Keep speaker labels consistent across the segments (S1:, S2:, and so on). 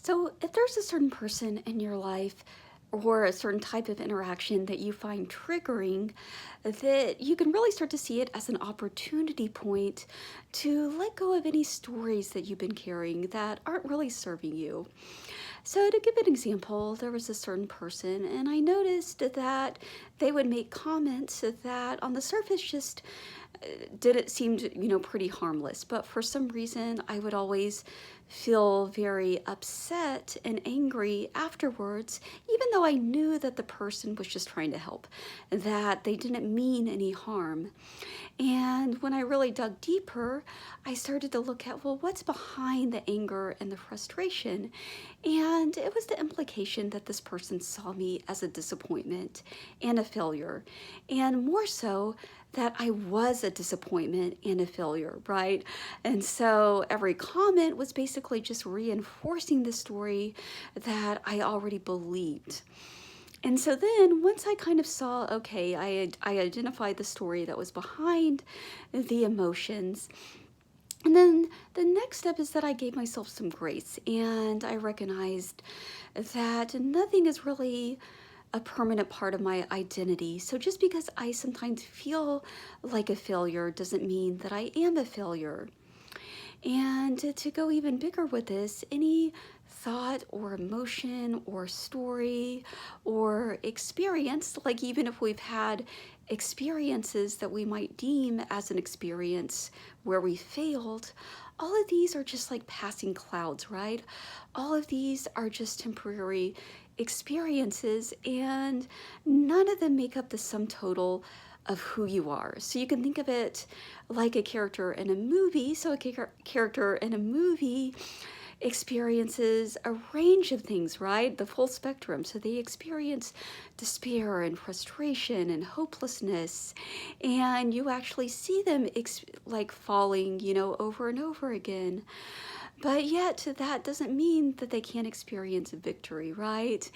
S1: So, if there's a certain person in your life or a certain type of interaction that you find triggering, that you can really start to see it as an opportunity point to let go of any stories that you've been carrying that aren't really serving you. So, to give an example, there was a certain person, and I noticed that they would make comments that on the surface just did it seemed pretty harmless, but for some reason I would always feel very upset and angry afterwards, even though I knew that the person was just trying to help, that they didn't mean any harm. And when I really dug deeper, I started to look at, well, what's behind the anger and the frustration? And it was the implication that this person saw me as a disappointment and a failure. And more so, that I was a disappointment and a failure, right? And so every comment was basically just reinforcing the story that I already believed. And so then once I kind of saw, okay, I identified the story that was behind the emotions. And then the next step is that I gave myself some grace and I recognized that nothing is really a permanent part of my identity. So just because I sometimes feel like a failure doesn't mean that I am a failure. And to go even bigger with this, any thought or emotion or story or experience, like even if we've had experiences that we might deem as an experience where we failed, all of these are just like passing clouds, right? All of these are just temporary experiences, and none of them make up the sum total of who you are. So you can think of it like a character in a movie. So a character in a movie experiences a range of things, right? The full spectrum. So they experience despair and frustration and hopelessness, and you actually see them like falling, over and over again. But yet, that doesn't mean that they can't experience victory, right?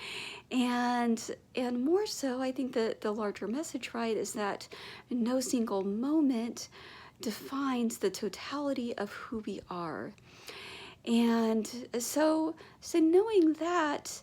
S1: And more so, I think that the larger message, right, is that no single moment defines the totality of who we are. And so knowing that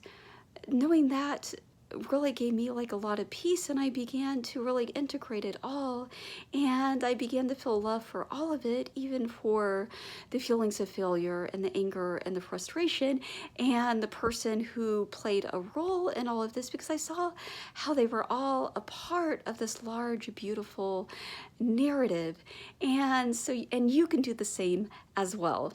S1: really gave me like a lot of peace, and I began to really integrate it all, and I began to feel love for all of it, even for the feelings of failure and the anger and the frustration and the person who played a role in all of this, because I saw how they were all a part of this large beautiful narrative. And you can do the same as well.